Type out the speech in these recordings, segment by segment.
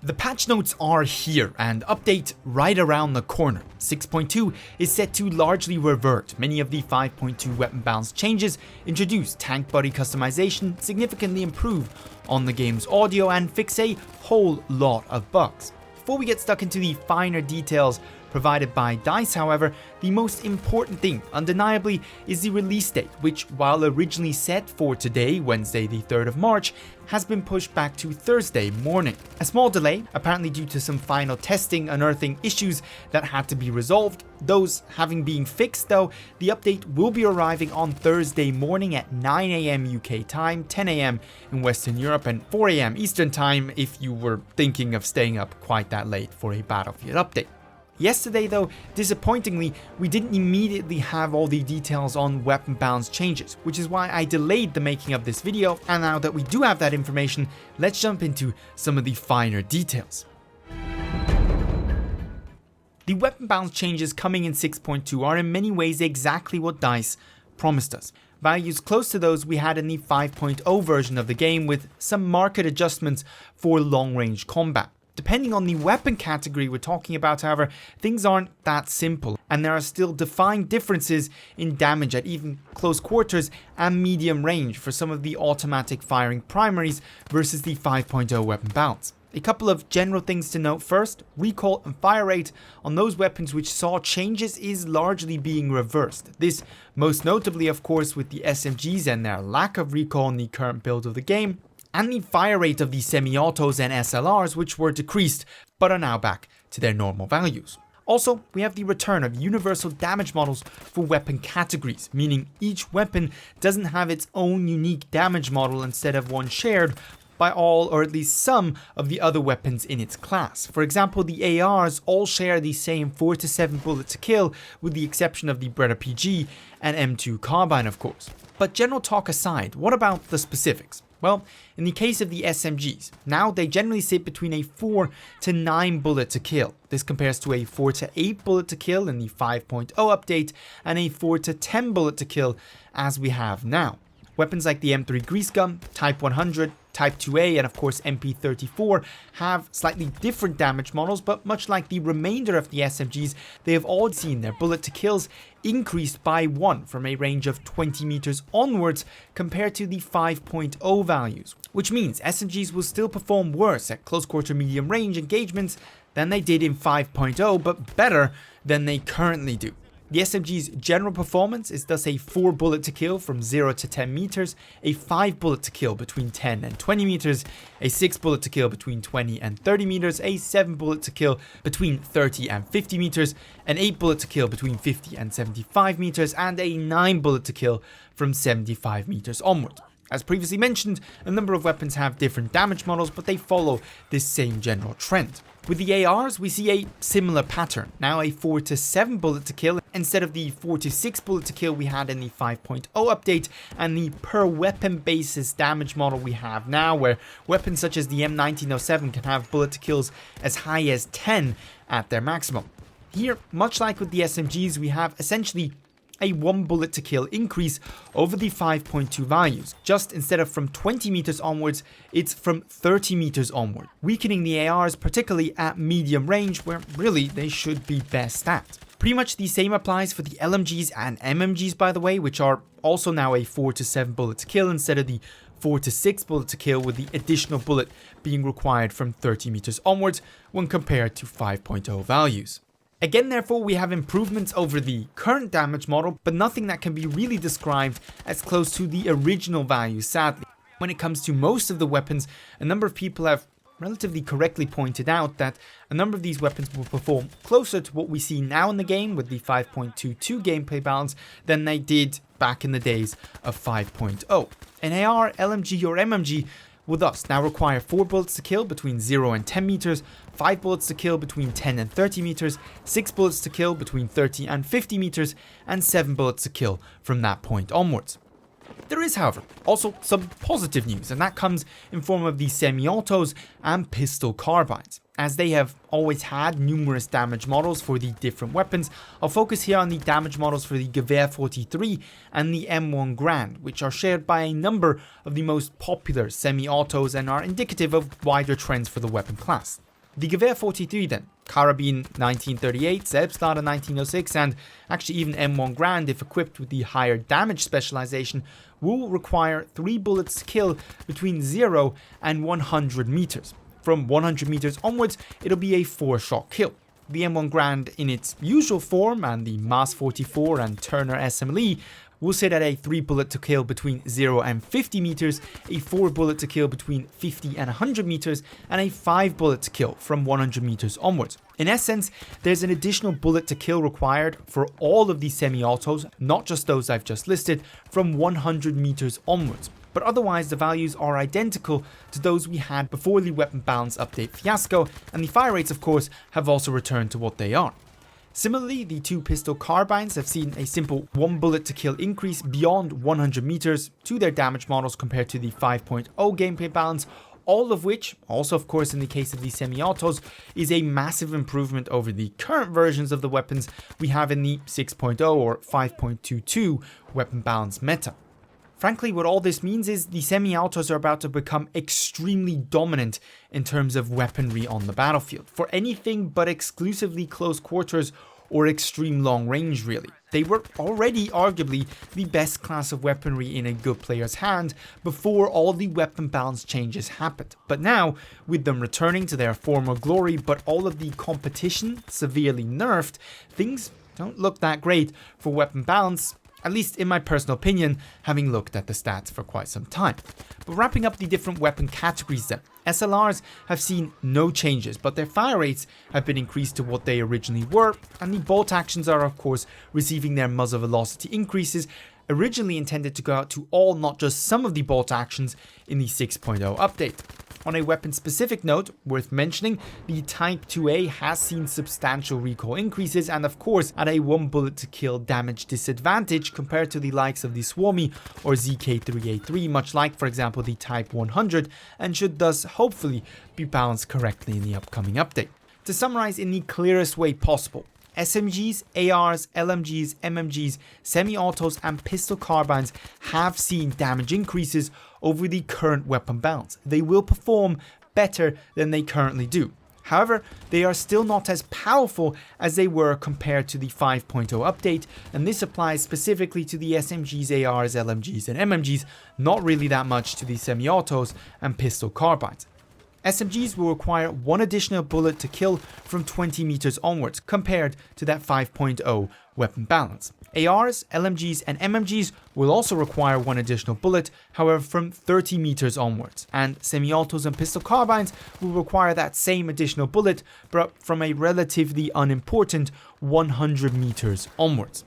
The patch notes are here and update right around the corner. 6.2 is set to largely revert many of the 5.2 weapon balance changes, introduce tank body customization, significantly improve on the game's audio, and fix a whole lot of bugs. Before we get stuck into the finer details provided by DICE, however, the most important thing, undeniably, is the release date, which, while originally set for today, Wednesday the 3rd of March, has been pushed back to Thursday morning. A small delay, apparently due to some final testing unearthing issues that had to be resolved. Those having been fixed though, the update will be arriving on Thursday morning at 9 AM UK time, 10 AM in Western Europe, and 4 AM Eastern time if you were thinking of staying up quite that late for a Battlefield update. Yesterday though, disappointingly, we didn't immediately have all the details on weapon balance changes, which is why I delayed the making of this video, and now that we do have that information, let's jump into some of the finer details. The weapon balance changes coming in 6.2 are in many ways exactly what DICE promised us. Values close to those we had in the 5.0 version of the game, with some market adjustments for long-range combat. Depending on the weapon category we're talking about, however, things aren't that simple, and there are still defined differences in damage at even close quarters and medium range for some of the automatic firing primaries versus the 5.0 weapon balance. A couple of general things to note first: recoil and fire rate on those weapons which saw changes is largely being reversed. This most notably, of course, with the SMGs and their lack of recoil in the current build of the game, and the fire rate of the semi-autos and SLRs, which were decreased but are now back to their normal values. Also, we have the return of universal damage models for weapon categories, meaning each weapon doesn't have its own unique damage model instead of one shared by all or at least some of the other weapons in its class. For example, the ARs all share the same 4 to 7 bullet to kill, with the exception of the Beretta PG and M2 carbine, of course. But general talk aside, what about the specifics? Well, in the case of the SMGs, now they generally sit between a 4 to 9 bullet to kill. This compares to a 4 to 8 bullet to kill in the 5.0 update and a 4 to 10 bullet to kill as we have now. Weapons like the M3 Grease Gun, Type 100, Type 2A, and of course MP34 have slightly different damage models, but much like the remainder of the SMGs, they have all seen their bullet to kills increased by 1 from a range of 20 meters onwards compared to the 5.0 values, which means SMGs will still perform worse at close quarter medium range engagements than they did in 5.0, but better than they currently do. The SMG's general performance is thus a 4 bullet to kill from 0 to 10 meters, a 5 bullet to kill between 10 and 20 meters, a 6 bullet to kill between 20 and 30 meters, a 7 bullet to kill between 30 and 50 meters, an 8 bullet to kill between 50 and 75 meters, and a 9 bullet to kill from 75 meters onward. As previously mentioned, a number of weapons have different damage models, but they follow this same general trend. With the ARs, we see a similar pattern, now a 4 to 7 bullet to kill instead of the 4 to 6 bullet to kill we had in the 5.0 update, and the per weapon basis damage model we have now, where weapons such as the M1907 can have bullet to kills as high as 10 at their maximum. Here, much like with the SMGs, we have essentially a 1 bullet to kill increase over the 5.2 values. Just instead of from 20 meters onwards, it's from 30 meters onward, weakening the ARs, particularly at medium range, where really they should be best at. Pretty much the same applies for the LMGs and MMGs, by the way, which are also now a 4 to 7 bullet to kill instead of the 4 to 6 bullet to kill, with the additional bullet being required from 30 meters onwards when compared to 5.0 values. Again, therefore, we have improvements over the current damage model, but nothing that can be really described as close to the original value, sadly. When it comes to most of the weapons, a number of people have relatively correctly pointed out that a number of these weapons will perform closer to what we see now in the game with the 5.22 gameplay balance than they did back in the days of 5.0. An AR, LMG, or MMG will thus now require 4 bullets to kill between 0 and 10 meters, 5 bullets to kill between 10 and 30 meters, 6 bullets to kill between 30 and 50 meters, and 7 bullets to kill from that point onwards. There is, however, also some positive news, and that comes in form of the semi-autos and pistol carbines. As they have always had numerous damage models for the different weapons, I'll focus here on the damage models for the Gewehr 43 and the M1 Grand, which are shared by a number of the most popular semi-autos and are indicative of wider trends for the weapon class. The Gewehr 43 then, Carabine 1938, Selbstlader 1906, and actually even M1 Grand if equipped with the higher damage specialization, will require 3 bullets to kill between 0 and 100 meters. From 100 meters onwards, it'll be a 4-shot kill. The M1 Grand in its usual form and the MAS 44 and Turner SMLE will sit at a 3 bullet to kill between 0 and 50 meters, a 4 bullet to kill between 50 and 100 meters, and a 5 bullet to kill from 100 meters onwards. In essence, there's an additional bullet to kill required for all of these semi-autos, not just those I've just listed, from 100 meters onwards. But otherwise the values are identical to those we had before the weapon balance update fiasco, and the fire rates of course have also returned to what they are. Similarly, the 2 pistol carbines have seen a simple 1 bullet to kill increase beyond 100 meters to their damage models compared to the 5.0 gameplay balance, all of which, also of course in the case of the semi-autos, is a massive improvement over the current versions of the weapons we have in the 6.0 or 5.22 weapon balance meta. Frankly, what all this means is the semi-autos are about to become extremely dominant in terms of weaponry on the battlefield, for anything but exclusively close quarters or extreme long range really. They were already arguably the best class of weaponry in a good player's hand before all the weapon balance changes happened. But now, with them returning to their former glory but all of the competition severely nerfed, things don't look that great for weapon balance. At least in my personal opinion, having looked at the stats for quite some time. But wrapping up the different weapon categories then, SLRs have seen no changes, but their fire rates have been increased to what they originally were, and the bolt actions are of course receiving their muzzle velocity increases, originally intended to go out to all, not just some of the bolt actions in the 6.0 update. On a weapon-specific note, worth mentioning, the Type 2A has seen substantial recoil increases and of course at a 1 bullet to kill damage disadvantage compared to the likes of the Swarmy or ZK3A3, much like for example the Type 100, and should thus hopefully be balanced correctly in the upcoming update. To summarize in the clearest way possible, SMGs, ARs, LMGs, MMGs, semi-autos and pistol carbines have seen damage increases over the current weapon balance. They will perform better than they currently do. However, they are still not as powerful as they were compared to the 5.0 update, and this applies specifically to the SMGs, ARs, LMGs and MMGs, not really that much to the semi-autos and pistol carbines. SMGs will require 1 additional bullet to kill from 20 meters onwards compared to that 5.0 weapon balance. ARs, LMGs and MMGs will also require 1 additional bullet, however from 30 meters onwards, and semi-autos and pistol carbines will require that same additional bullet but from a relatively unimportant 100 meters onwards.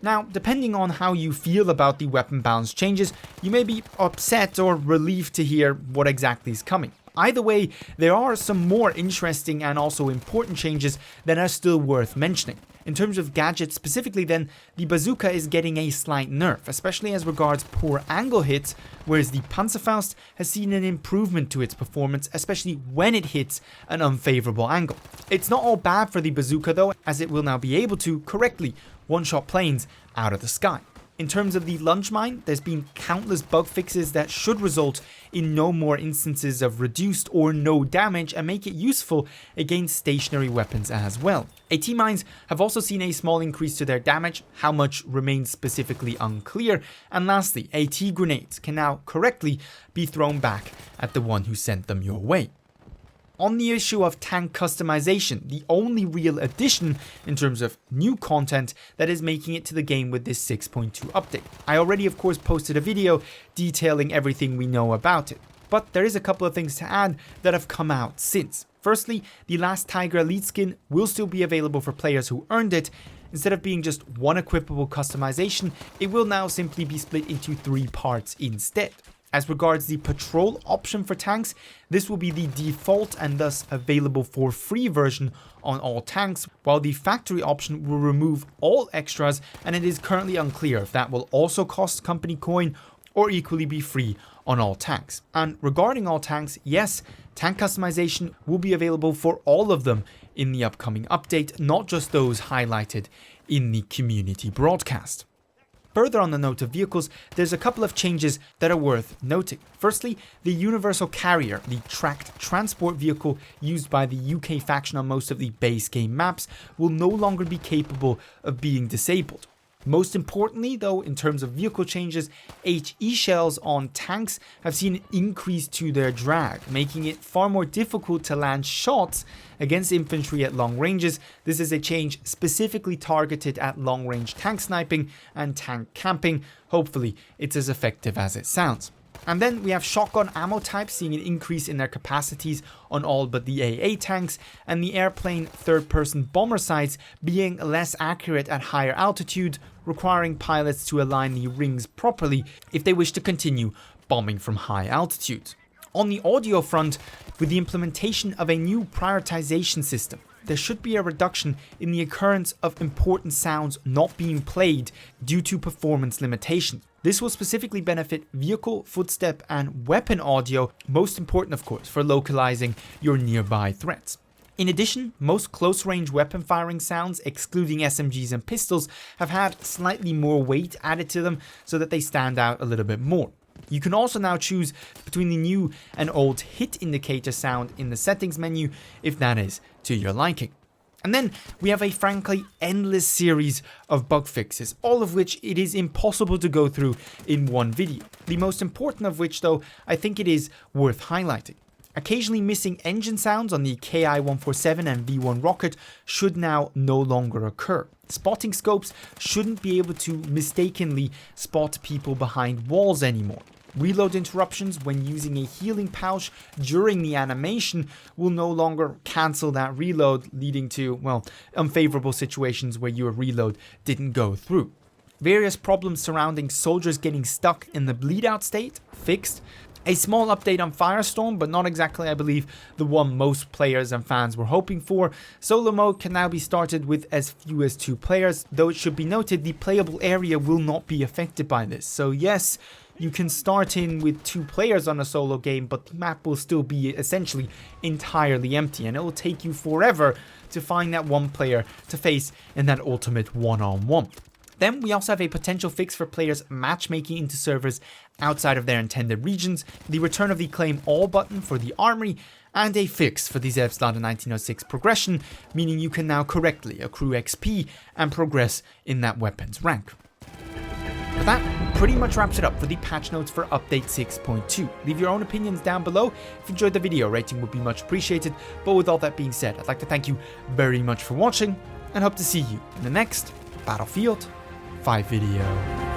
Now, depending on how you feel about the weapon balance changes, you may be upset or relieved to hear what exactly is coming. Either way, there are some more interesting and also important changes that are still worth mentioning. In terms of gadgets specifically then, the bazooka is getting a slight nerf, especially as regards poor angle hits, whereas the Panzerfaust has seen an improvement to its performance, especially when it hits an unfavorable angle. It's not all bad for the bazooka though, as it will now be able to correctly one-shot planes out of the sky. In terms of the lunge mine, there's been countless bug fixes that should result in no more instances of reduced or no damage and make it useful against stationary weapons as well. AT mines have also seen a small increase to their damage, how much remains specifically unclear, and lastly, AT grenades can now correctly be thrown back at the one who sent them your way. On the issue of tank customization, the only real addition in terms of new content that is making it to the game with this 6.2 update. I already of course posted a video detailing everything we know about it, but there is a couple of things to add that have come out since. Firstly, the last Tiger Elite skin will still be available for players who earned it. Instead of being just 1 equipable customization, it will now simply be split into 3 parts instead. As regards the patrol option for tanks, this will be the default and thus available for free version on all tanks, while the factory option will remove all extras, and it is currently unclear if that will also cost company coin or equally be free on all tanks. And regarding all tanks, yes, tank customization will be available for all of them in the upcoming update, not just those highlighted in the community broadcast. Further on the note of vehicles, there's a couple of changes that are worth noting. Firstly, the Universal Carrier, the tracked transport vehicle used by the UK faction on most of the base game maps, will no longer be capable of being disabled. Most importantly, though, in terms of vehicle changes, HE shells on tanks have seen an increase to their drag, making it far more difficult to land shots against infantry at long ranges. This is a change specifically targeted at long-range tank sniping and tank camping. Hopefully, it's as effective as it sounds. And then we have shotgun ammo types seeing an increase in their capacities on all but the AA tanks, and the airplane third-person bomber sights being less accurate at higher altitude, requiring pilots to align the rings properly if they wish to continue bombing from high altitudes. On the audio front, with the implementation of a new prioritization system, there should be a reduction in the occurrence of important sounds not being played due to performance limitations. This will specifically benefit vehicle, footstep, and weapon audio, most important of course for localizing your nearby threats. In addition, most close-range weapon firing sounds, excluding SMGs and pistols, have had slightly more weight added to them so that they stand out a little bit more. You can also now choose between the new and old hit indicator sound in the settings menu if that is to your liking. And then we have a frankly endless series of bug fixes, all of which it is impossible to go through in one video. The most important of which, though, I think it is worth highlighting. Occasionally missing engine sounds on the KI-147 and V1 rocket should now no longer occur. Spotting scopes shouldn't be able to mistakenly spot people behind walls anymore. Reload interruptions when using a healing pouch during the animation will no longer cancel that reload, leading to, well, unfavorable situations where your reload didn't go through. Various problems surrounding soldiers getting stuck in the bleed out state, fixed. A small update on Firestorm, but not exactly, I believe, the one most players and fans were hoping for. Solo mode can now be started with as few as 2 players, though it should be noted the playable area will not be affected by this. So yes, you can start in with 2 players on a solo game, but the map will still be essentially entirely empty, and it will take you forever to find that one player to face in that ultimate one-on-one. Then we also have a potential fix for players matchmaking into servers outside of their intended regions, the return of the claim all button for the armory, and a fix for the Zevslada 1906 progression, meaning you can now correctly accrue XP and progress in that weapon's rank. But that pretty much wraps it up for the patch notes for update 6.2. Leave your own opinions down below. If you enjoyed the video, rating would be much appreciated. But with all that being said, I'd like to thank you very much for watching and hope to see you in the next Battlefield 5 video.